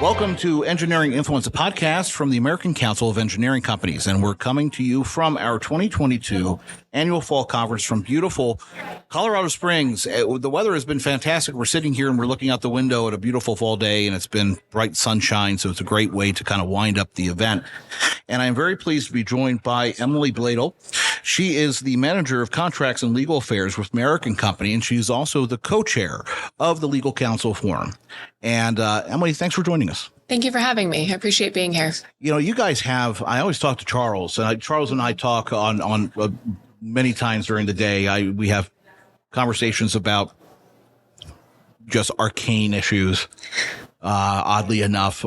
Welcome to Engineering Influence, a podcast from the American Council of Engineering Companies, and we're coming to you from our 2022 annual fall conference from beautiful Colorado Springs. The weather has been fantastic. We're sitting here and we're looking out the window at a beautiful fall day, and it's been bright sunshine, so it's a great way to kind of wind up the event. And I'm very pleased to be joined by Emily Bloedel. She is the Manager of Contracts and Legal Affairs with American Company, and she's also the co-chair of the Legal Counsel Forum. And Emily, thanks for joining us. Thank you for having me. I appreciate being here. You know, you guys have, I always talk to Charles, and Charles and I talk on many times during the day. We have conversations about just arcane issues, oddly enough.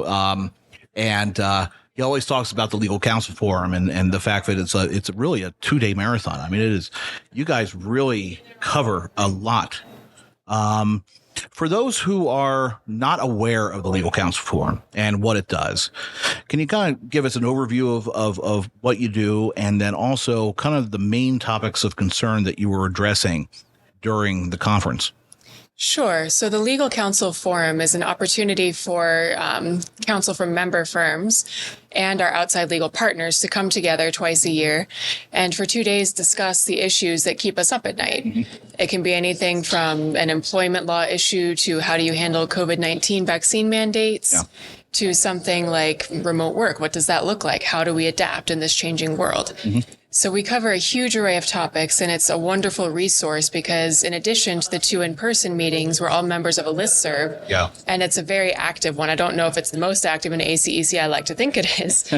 He always talks about the Legal Counsel Forum and the fact that it's really a 2-day marathon. I mean, it is, you guys really cover a lot. For those who are not aware of the Legal Counsel Forum and what it does, can you kind of give us an overview of what you do, and then also kind of the main topics of concern that you were addressing during the conference? Sure. So the Legal Counsel Forum is an opportunity for counsel from member firms and our outside legal partners to come together twice a year and for 2 days discuss the issues that keep us up at night. Mm-hmm. It can be anything from an employment law issue to how do you handle COVID-19 vaccine mandates, to something like remote work. What does that look like? How do we adapt in this changing world? Mm-hmm. So we cover a huge array of topics, and it's a wonderful resource because in addition to the 2 in-person meetings, we're all members of a listserv, and it's a very active one. I don't know if it's the most active in ACEC. I like to think it is.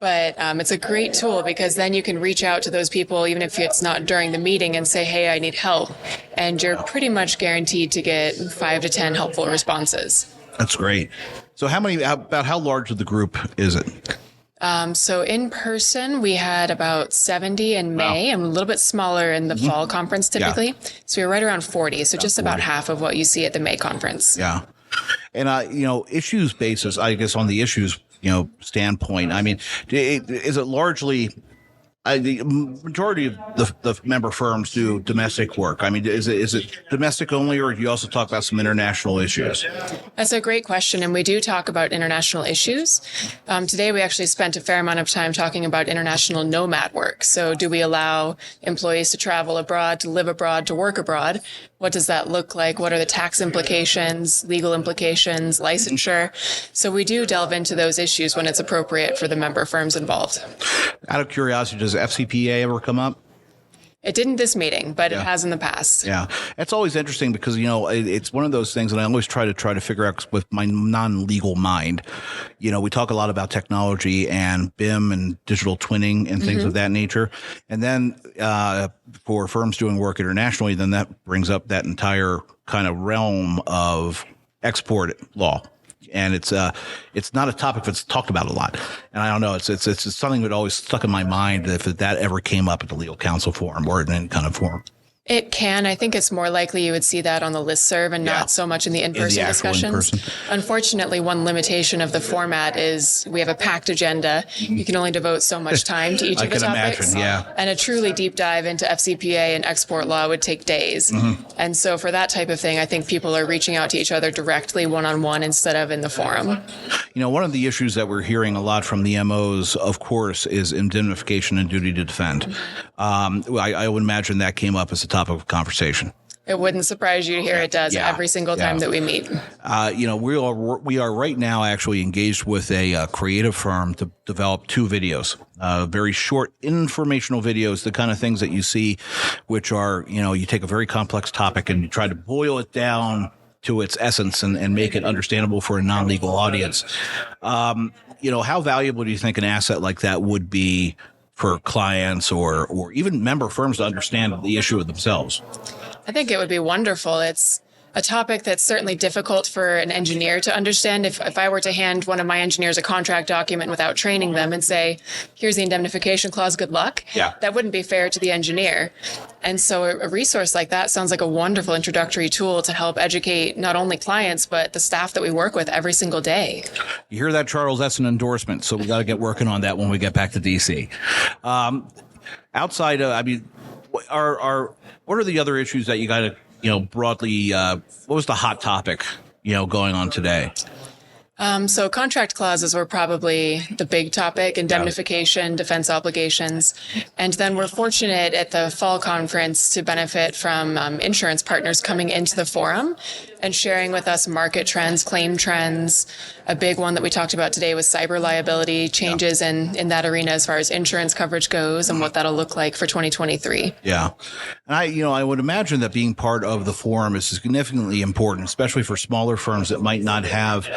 But it's a great tool because then you can reach out to those people, even if it's not during the meeting, and say, hey, I need help. And you're pretty much guaranteed to get 5 to 10 helpful responses. That's great. So about how large of the group is it? So in person, we had about 70 in May, and a little bit smaller in the fall conference typically. Yeah. So we were right around 40. So just about half of what you see at the May conference. Yeah. And, issues basis, I guess on the issues, standpoint, I mean, is it largely, the majority of the member firms do domestic work. I mean, is it domestic only, or do you also talk about some international issues? That's a great question, and we do talk about international issues. Today, we actually spent a fair amount of time talking about international nomad work. So do we allow employees to travel abroad, to live abroad, to work abroad? What does that look like? What are the tax implications, legal implications, licensure? So we do delve into those issues when it's appropriate for the member firms involved. Out of curiosity, does FCPA ever come up? It didn't this meeting, but it has in the past. Yeah. It's always interesting because, it's one of those things, and I always try to figure out with my non-legal mind. We talk a lot about technology and BIM and digital twinning and things of that nature. And then for firms doing work internationally, then that brings up that entire kind of realm of export law. And it's not a topic that's talked about a lot. And I don't know, it's something that always stuck in my mind if that ever came up at the Legal Counsel Forum or in any kind of forum. It can. I think it's more likely you would see that on the listserv and not so much in the in-person discussions. Unfortunately, one limitation of the format is we have a packed agenda. You can only devote so much time to each of the topics. Imagine, And a truly deep dive into FCPA and export law would take days. Mm-hmm. And so for that type of thing, I think people are reaching out to each other directly one-on-one instead of in the forum. One of the issues that we're hearing a lot from the MOs, of course, is indemnification and duty to defend. Mm-hmm. I would imagine that came up as a topic of conversation. It wouldn't surprise you to hear it does every single time that we meet. We are right now actually engaged with a creative firm to develop 2 videos, very short informational videos, the kind of things that you see, which are, you take a very complex topic and you try to boil it down to its essence and make it understandable for a non-legal audience. How valuable do you think an asset like that would be for clients or even member firms to understand the issue of themselves? I think it would be wonderful. It's a topic that's certainly difficult for an engineer to understand. If I were to hand one of my engineers a contract document without training them and say, here's the indemnification clause, good luck, that wouldn't be fair to the engineer. And so a resource like that sounds like a wonderful introductory tool to help educate not only clients, but the staff that we work with every single day. You hear that, Charles? That's an endorsement. So we got to get working on that when we get back to DC. Outside of, what are the other issues that you got to, broadly, what was the hot topic, going on today? So contract clauses were probably the big topic, indemnification, defense obligations. And then we're fortunate at the fall conference to benefit from insurance partners coming into the forum and sharing with us market trends, claim trends. A big one that we talked about today was cyber liability, changes in that arena as far as insurance coverage goes and what that'll look like for 2023. Yeah. And I would imagine that being part of the forum is significantly important, especially for smaller firms that might not have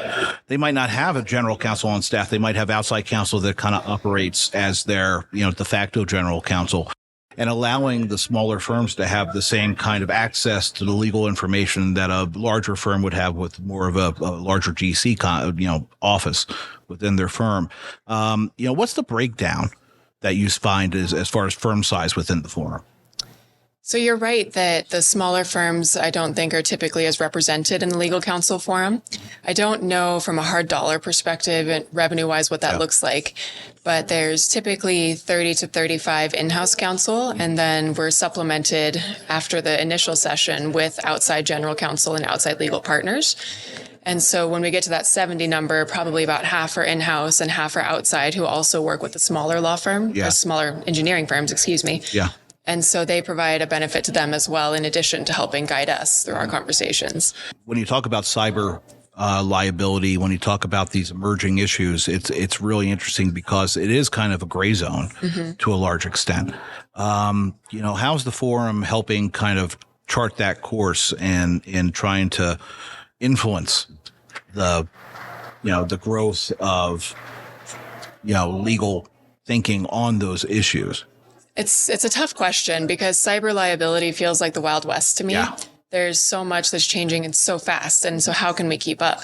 a general counsel on staff. They might have outside counsel that kind of operates as their, de facto general counsel. And allowing the smaller firms to have the same kind of access to the legal information that a larger firm would have with more of a larger GC, office within their firm. What's the breakdown that you find as far as firm size within the forum? So you're right that the smaller firms, I don't think, are typically as represented in the Legal Counsel Forum. I don't know from a hard dollar perspective and revenue-wise what that looks like, but there's typically 30 to 35 in-house counsel, and then we're supplemented after the initial session with outside general counsel and outside legal partners. And so when we get to that 70 number, probably about half are in-house and half are outside who also work with the smaller law firm, or smaller engineering firms, Yeah. And so they provide a benefit to them as well, in addition to helping guide us through our conversations. When you talk about cyber liability, when you talk about these emerging issues, it's really interesting because it is kind of a gray zone to a large extent. How's the forum helping kind of chart that course and in trying to influence the growth of legal thinking on those issues? It's a tough question because cyber liability feels like the Wild West to me. Yeah. There's so much that's changing and so fast. And so how can we keep up?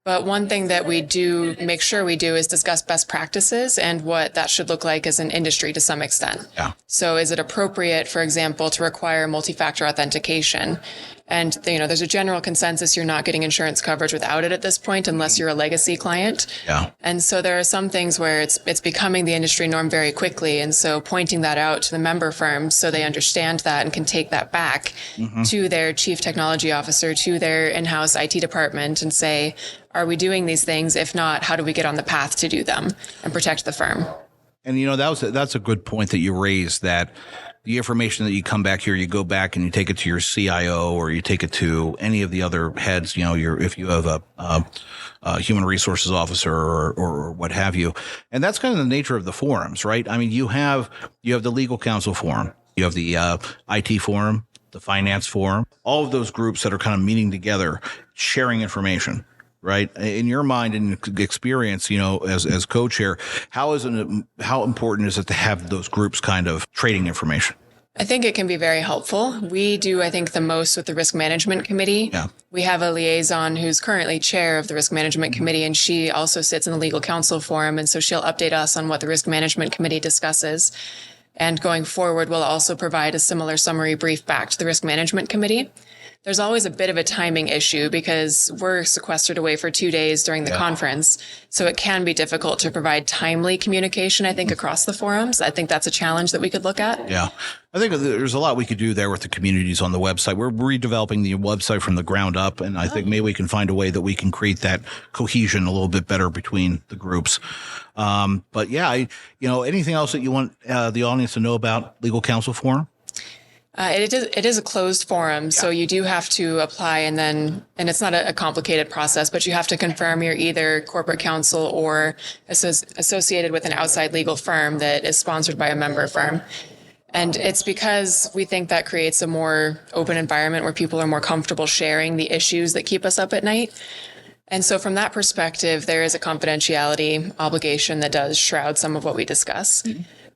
But one thing that we do make sure we do is discuss best practices and what that should look like as an industry to some extent. Yeah. So is it appropriate, for example, to require multi-factor authentication? And, there's a general consensus you're not getting insurance coverage without it at this point unless you're a legacy client. Yeah. And so there are some things where it's becoming the industry norm very quickly. And so pointing that out to the member firms so they understand that and can take that back to their chief technology officer, to their in-house IT department and say, are we doing these things? If not, how do we get on the path to do them and protect the firm? And, that's a good point that you raised, that the information that you come back here, you go back and you take it to your CIO or you take it to any of the other heads, if you have a human resources officer or what have you. And that's kind of the nature of the forums, right? I mean, you have the Legal Counsel Forum, you have the IT Forum, the Finance Forum, all of those groups that are kind of meeting together, sharing information. Right. In your mind and experience, as co-chair, how important is it to have those groups kind of trading information? I think it can be very helpful. We do, I think, the most with the Risk Management Committee. Yeah. We have a liaison who's currently chair of the Risk Management Committee, and she also sits in the Legal Counsel Forum. And so she'll update us on what the Risk Management Committee discusses. And going forward, we'll also provide a similar summary brief back to the Risk Management Committee. There's always a bit of a timing issue because we're sequestered away for 2 days during the conference. So it can be difficult to provide timely communication, I think, across the forums. I think that's a challenge that we could look at. Yeah. I think there's a lot we could do there with the communities on the website. We're redeveloping the website from the ground up, and I think maybe we can find a way that we can create that cohesion a little bit better between the groups. But yeah, anything else that you want the audience to know about Legal Counsel Forum? It is a closed forum, so you do have to apply and it's not a complicated process, but you have to confirm you're either corporate counsel or associated with an outside legal firm that is sponsored by a member firm. And it's because we think that creates a more open environment where people are more comfortable sharing the issues that keep us up at night. And so from that perspective, there is a confidentiality obligation that does shroud some of what we discuss.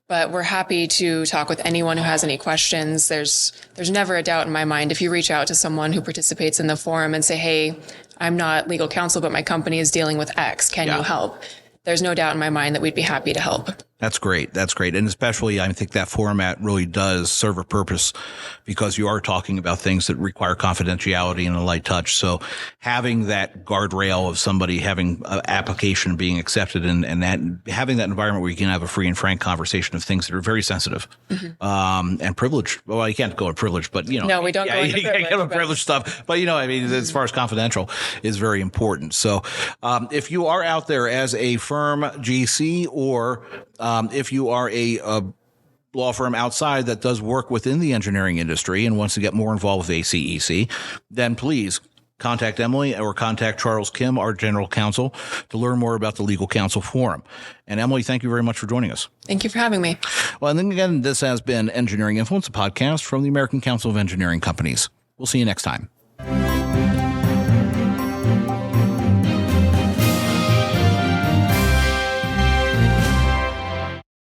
But we're happy to talk with anyone who has any questions. There's never a doubt in my mind. If you reach out to someone who participates in the forum and say, hey, I'm not legal counsel, but my company is dealing with X. Can you help? There's no doubt in my mind that we'd be happy to help. That's great. That's great. And especially, I think that format really does serve a purpose because you are talking about things that require confidentiality and a light touch. So having that guardrail of somebody having an application being accepted and that having that environment where you can have a free and frank conversation of things that are very sensitive, and privileged. Well, you can't go to privilege, but No, we don't go into you can't go to privilege, privileged stuff. But, I mean, as far as confidential is very important. So, if you are out there as a firm GC or, if you are a law firm outside that does work within the engineering industry and wants to get more involved with ACEC, then please contact Emily or contact Charles Kim, our general counsel, to learn more about the Legal Counsel Forum. And Emily, thank you very much for joining us. Thank you for having me. Well, and then again, this has been Engineering Influence, a podcast from the American Council of Engineering Companies. We'll see you next time.